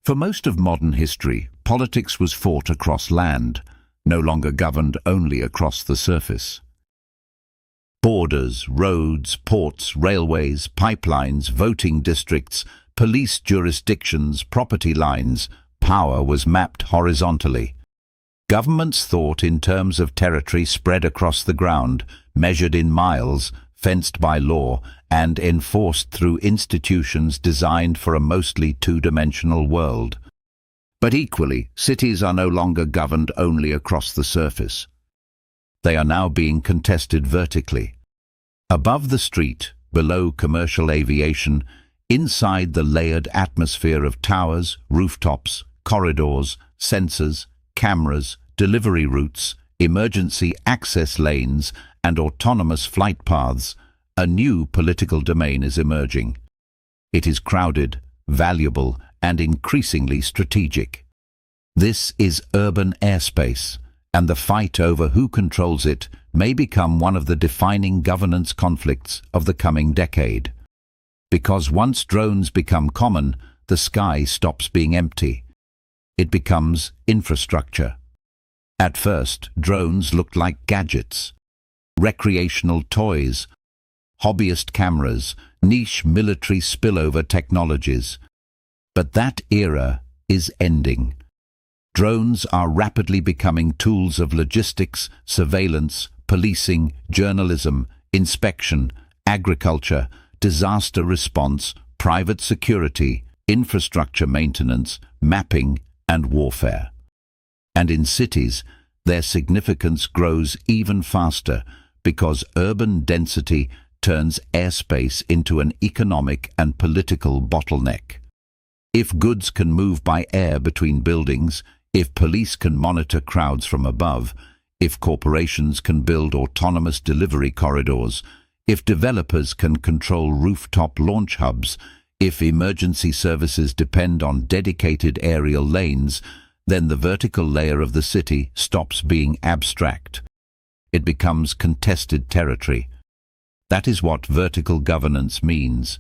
For most of modern history, politics was fought across land, no longer governed only across the surface. Borders, roads, ports, railways, pipelines, voting districts, police jurisdictions, property lines, power was mapped horizontally. Governments thought in terms of territory spread across the ground, measured in miles, fenced by law, and enforced through institutions designed for a mostly two-dimensional world. But equally, cities are no longer governed only across the surface. They are now being contested vertically. Above the street, below commercial aviation, inside the layered atmosphere of towers, rooftops, corridors, sensors, cameras, delivery routes, emergency access lanes, and autonomous flight paths, a new political domain is emerging. It is crowded, valuable, and increasingly strategic. This is urban airspace, and the fight over who controls it may become one of the defining governance conflicts of the coming decade. Because once drones become common, the sky stops being empty. It becomes infrastructure. At first, drones looked like gadgets, recreational toys, hobbyist cameras, niche military spillover technologies. But that era is ending. Drones are rapidly becoming tools of logistics, surveillance, policing, journalism, inspection, agriculture, disaster response, private security, infrastructure maintenance, mapping, and warfare. And in cities, their significance grows even faster because urban density turns airspace into an economic and political bottleneck. If goods can move by air between buildings, if police can monitor crowds from above, if corporations can build autonomous delivery corridors, if developers can control rooftop launch hubs, if emergency services depend on dedicated aerial lanes, then the vertical layer of the city stops being abstract. It becomes contested territory. That is what vertical governance means.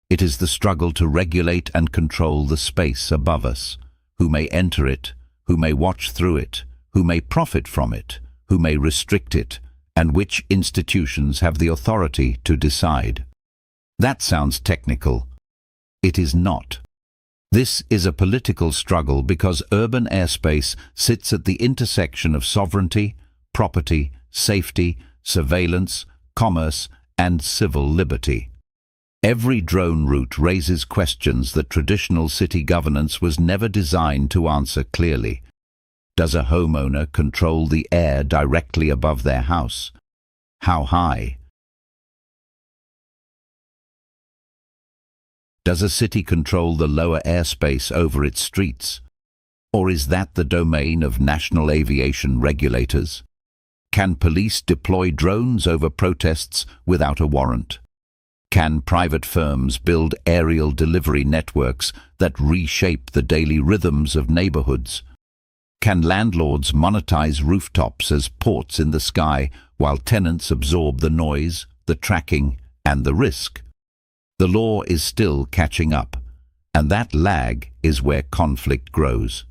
It is the struggle to regulate and control the space above us, who may enter it, who may watch through it, who may profit from it, who may restrict it, and which institutions have the authority to decide. That sounds technical. It is not. This is a political struggle because urban airspace sits at the intersection of sovereignty, property, safety, surveillance, commerce, and civil liberty. Every drone route raises questions that traditional city governance was never designed to answer clearly. Does a homeowner control the air directly above their house? How high? Does a city control the lower airspace over its streets? Or is that the domain of national aviation regulators? Can police deploy drones over protests without a warrant? Can private firms build aerial delivery networks that reshape the daily rhythms of neighborhoods? Can landlords monetize rooftops as ports in the sky while tenants absorb the noise, the tracking, and the risk? The law is still catching up, and that lag is where conflict grows.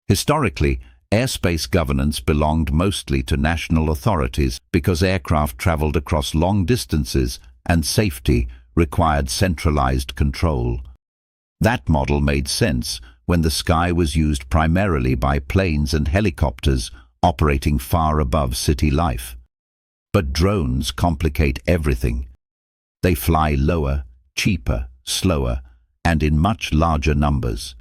Historically, airspace governance belonged mostly to national authorities because aircraft traveled across long distances and safety required centralized control. That model made sense when the sky was used primarily by planes and helicopters operating far above city life. But drones complicate everything. They fly lower, cheaper, slower, and in much larger numbers.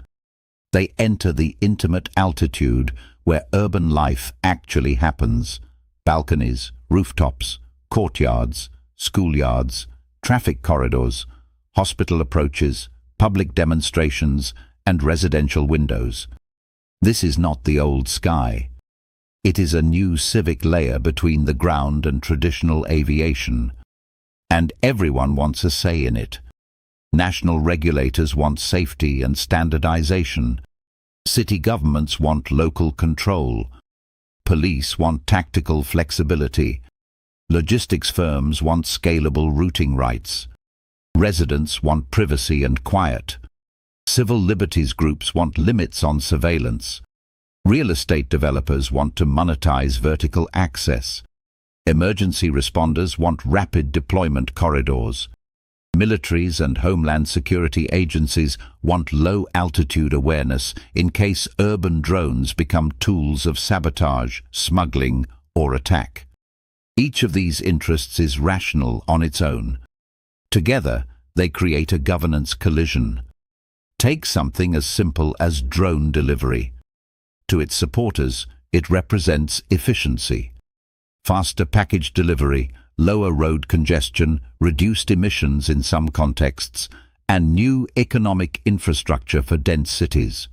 They enter the intimate altitude where urban life actually happens: balconies, rooftops, courtyards, schoolyards, traffic corridors, hospital approaches, public demonstrations, and residential windows. This is not the old sky. It is a new civic layer between the ground and traditional aviation. And everyone wants a say in it. National regulators want safety and standardization. City governments want local control. Police want tactical flexibility. Logistics firms want scalable routing rights. Residents want privacy and quiet. Civil liberties groups want limits on surveillance. Real estate developers want to monetize vertical access. Emergency responders want rapid deployment corridors. Militaries and homeland security agencies want low-altitude awareness in case urban drones become tools of sabotage, smuggling, or attack. Each of these interests is rational on its own. Together, they create a governance collision. Take something as simple as drone delivery. To its supporters, it represents efficiency. Faster package delivery, lower road congestion, reduced emissions in some contexts, and new economic infrastructure for dense cities.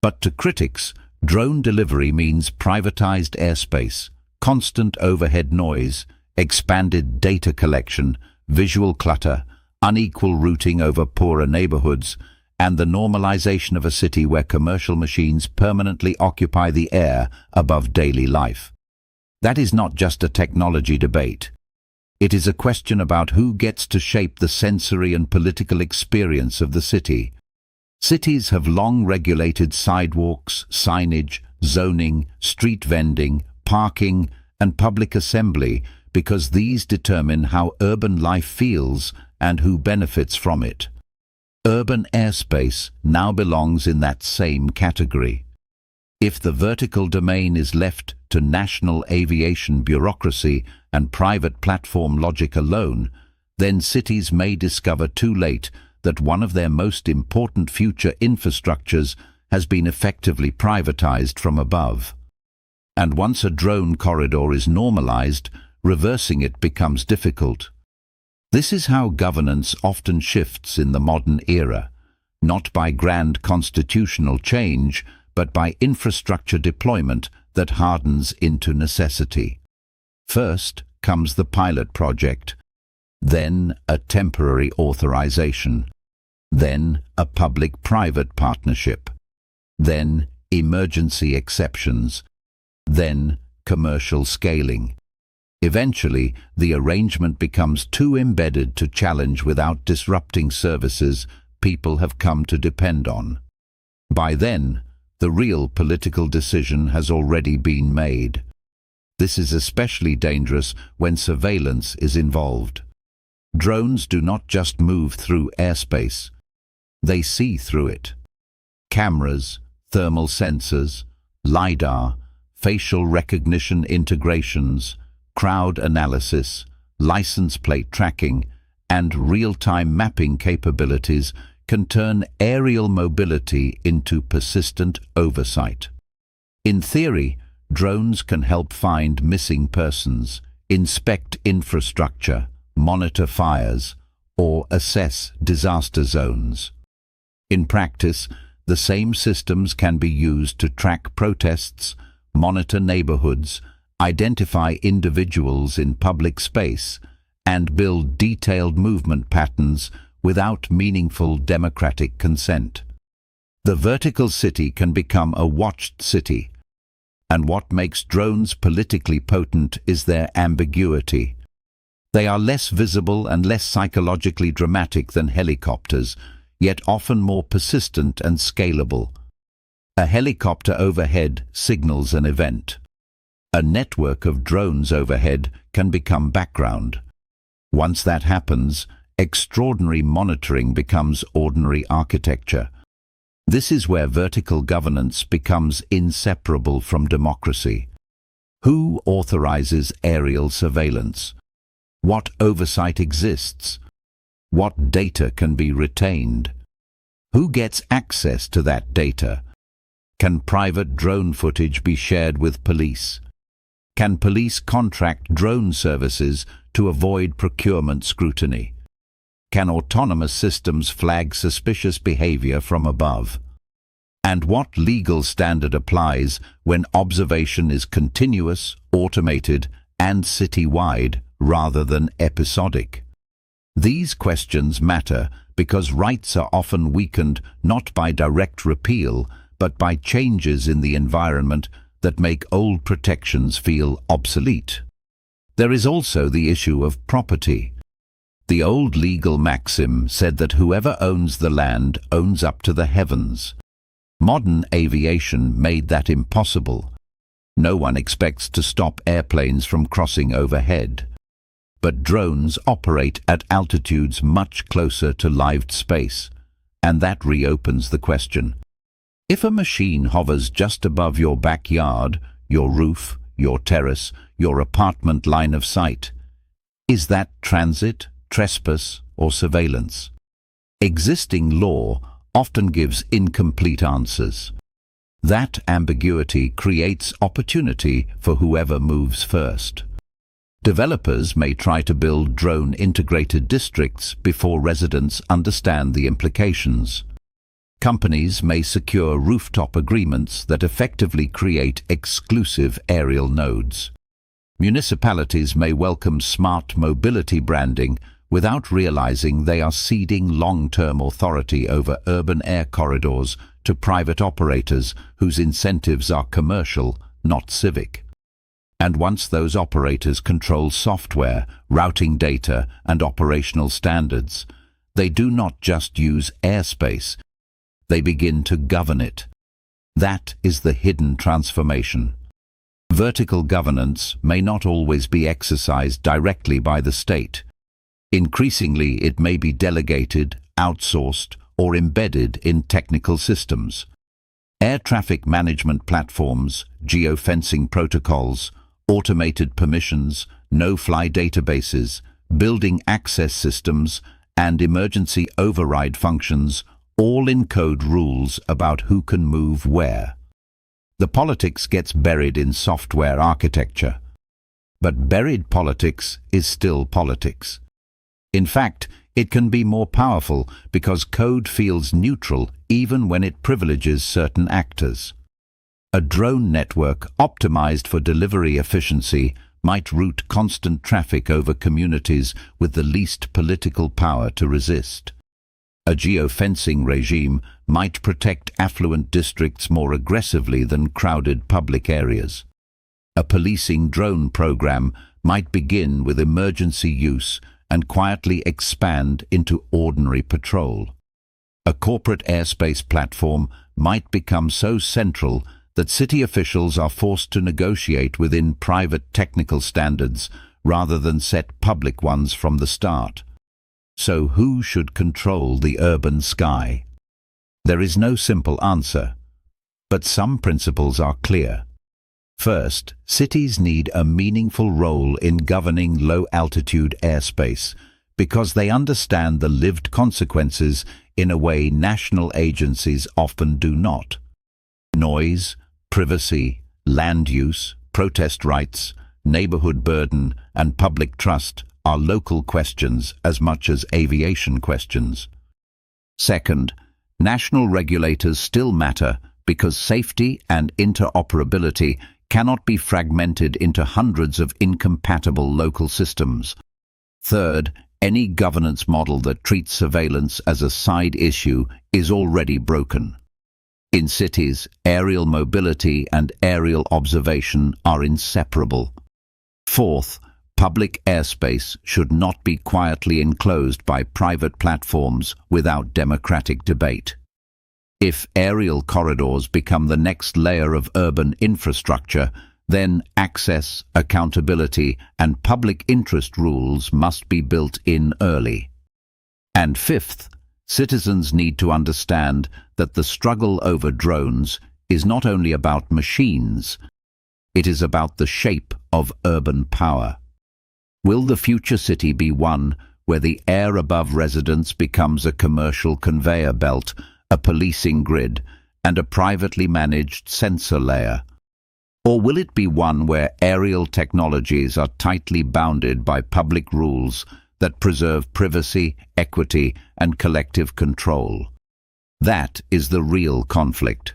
But to critics, drone delivery means privatized airspace, constant overhead noise, expanded data collection, visual clutter, unequal routing over poorer neighborhoods, and the normalization of a city where commercial machines permanently occupy the air above daily life. That is not just a technology debate. It is a question about who gets to shape the sensory and political experience of the city. Cities have long regulated sidewalks, signage, zoning, street vending, parking, and public assembly because these determine how urban life feels and who benefits from it. Urban airspace now belongs in that same category. If the vertical domain is left to national aviation bureaucracy and private platform logic alone, then cities may discover too late that one of their most important future infrastructures has been effectively privatized from above. And once a drone corridor is normalized, reversing it becomes difficult. This is how governance often shifts in the modern era, not by grand constitutional change, but by infrastructure deployment that hardens into necessity. First comes the pilot project, then a temporary authorization, then a public-private partnership, then emergency exceptions, then commercial scaling. Eventually, the arrangement becomes too embedded to challenge without disrupting services people have come to depend on. By then, the real political decision has already been made. This is especially dangerous when surveillance is involved. Drones do not just move through airspace. They see through it. Cameras, thermal sensors, LiDAR, facial recognition integrations, crowd analysis, license plate tracking, and real-time mapping capabilities can turn aerial mobility into persistent oversight. In theory, drones can help find missing persons, inspect infrastructure, monitor fires, or assess disaster zones. In practice, the same systems can be used to track protests, monitor neighborhoods, identify individuals in public space, and build detailed movement patterns without meaningful democratic consent. The vertical city can become a watched city, and what makes drones politically potent is their ambiguity. They are less visible and less psychologically dramatic than helicopters, yet often more persistent and scalable. A helicopter overhead signals an event. A network of drones overhead can become background. Once that happens, extraordinary monitoring becomes ordinary architecture. This is where vertical governance becomes inseparable from democracy. Who authorizes aerial surveillance? What oversight exists? What data can be retained? Who gets access to that data? Can private drone footage be shared with police? Can police contract drone services to avoid procurement scrutiny? Can autonomous systems flag suspicious behavior from above? And what legal standard applies when observation is continuous, automated, and city-wide rather than episodic? These questions matter because rights are often weakened not by direct repeal, but by changes in the environment that make old protections feel obsolete. There is also the issue of property. The old legal maxim said that whoever owns the land owns up to the heavens. Modern aviation made that impossible. No one expects to stop airplanes from crossing overhead. But drones operate at altitudes much closer to lived space, and that reopens the question. If a machine hovers just above your backyard, your roof, your terrace, your apartment line of sight, is that transit, trespass, or surveillance? Existing law often gives incomplete answers. That ambiguity creates opportunity for whoever moves first. Developers may try to build drone-integrated districts before residents understand the implications. Companies may secure rooftop agreements that effectively create exclusive aerial nodes. Municipalities may welcome smart mobility branding without realizing they are ceding long-term authority over urban air corridors to private operators whose incentives are commercial, not civic. And once those operators control software, routing data, and operational standards, they do not just use airspace, they begin to govern it. That is the hidden transformation. Vertical governance may not always be exercised directly by the state. Increasingly, it may be delegated, outsourced, or embedded in technical systems. Air traffic management platforms, geofencing protocols, automated permissions, no-fly databases, building access systems, and emergency override functions all encode rules about who can move where. The politics gets buried in software architecture. But buried politics is still politics. In fact, it can be more powerful because code feels neutral even when it privileges certain actors. A drone network optimized for delivery efficiency might route constant traffic over communities with the least political power to resist. A geofencing regime might protect affluent districts more aggressively than crowded public areas. A policing drone program might begin with emergency use and quietly expand into ordinary patrol. A corporate airspace platform might become so central that city officials are forced to negotiate within private technical standards rather than set public ones from the start. So who should control the urban sky? There is no simple answer, but some principles are clear. First, cities need a meaningful role in governing low-altitude airspace because they understand the lived consequences in a way national agencies often do not. Noise, privacy, land use, protest rights, neighborhood burden, and public trust are local questions as much as aviation questions. Second, national regulators still matter because safety and interoperability cannot be fragmented into hundreds of incompatible local systems. Third, any governance model that treats surveillance as a side issue is already broken. In cities, aerial mobility and aerial observation are inseparable. Fourth, public airspace should not be quietly enclosed by private platforms without democratic debate. If aerial corridors become the next layer of urban infrastructure, then access, accountability, and public interest rules must be built in early. And fifth, citizens need to understand that the struggle over drones is not only about machines, it is about the shape of urban power. Will the future city be one where the air above residents becomes a commercial conveyor belt, a policing grid, and a privately managed sensor layer? Or will it be one where aerial technologies are tightly bounded by public rules that preserve privacy, equity, and collective control? That is the real conflict.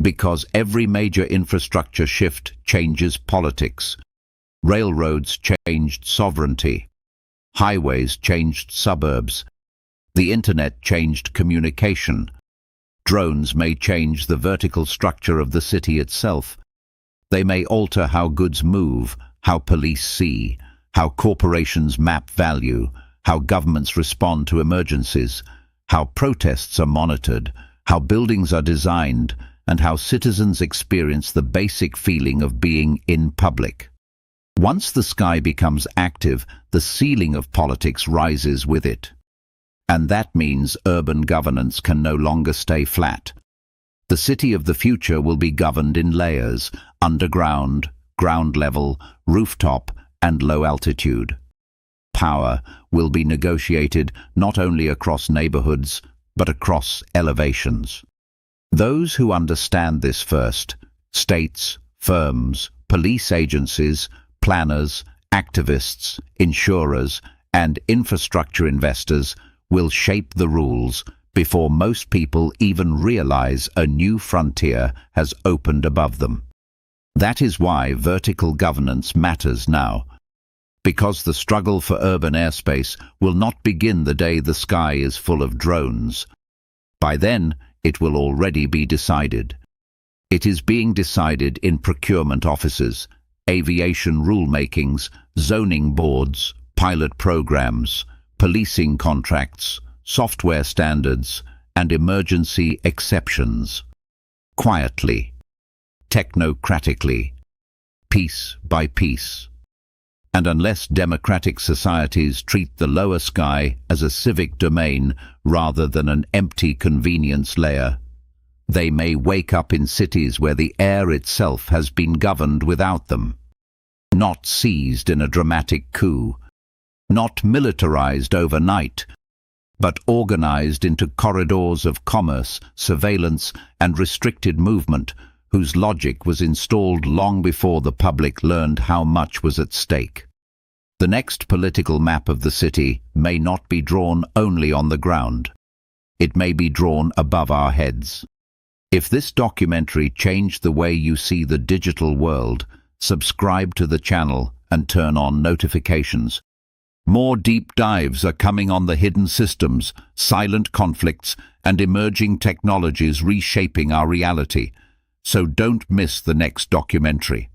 Because every major infrastructure shift changes politics. Railroads changed sovereignty. Highways changed suburbs. The internet changed communication. Drones may change the vertical structure of the city itself. They may alter how goods move, how police see, how corporations map value, how governments respond to emergencies, how protests are monitored, how buildings are designed, and how citizens experience the basic feeling of being in public. Once the sky becomes active, the ceiling of politics rises with it. And that means urban governance can no longer stay flat. The city of the future will be governed in layers: underground, ground level, rooftop, and low altitude. Power will be negotiated not only across neighborhoods, but across elevations. Those who understand this first, states, firms, police agencies, planners, activists, insurers, and infrastructure investors, will shape the rules before most people even realize a new frontier has opened above them. That is why vertical governance matters now, because the struggle for urban airspace will not begin the day the sky is full of drones. By then, it will already be decided. It is being decided in procurement offices, aviation rulemakings, zoning boards, pilot programs, policing contracts, software standards, and emergency exceptions. Quietly, technocratically, piece by piece. And unless democratic societies treat the lower sky as a civic domain rather than an empty convenience layer, they may wake up in cities where the air itself has been governed without them. Not seized in a dramatic coup, not militarized overnight, but organized into corridors of commerce, surveillance, and restricted movement, whose logic was installed long before the public learned how much was at stake. The next political map of the city may not be drawn only on the ground. It may be drawn above our heads. If this documentary changed the way you see the digital world, subscribe to the channel and turn on notifications. More deep dives are coming on the hidden systems, silent conflicts, and emerging technologies reshaping our reality. So don't miss the next documentary.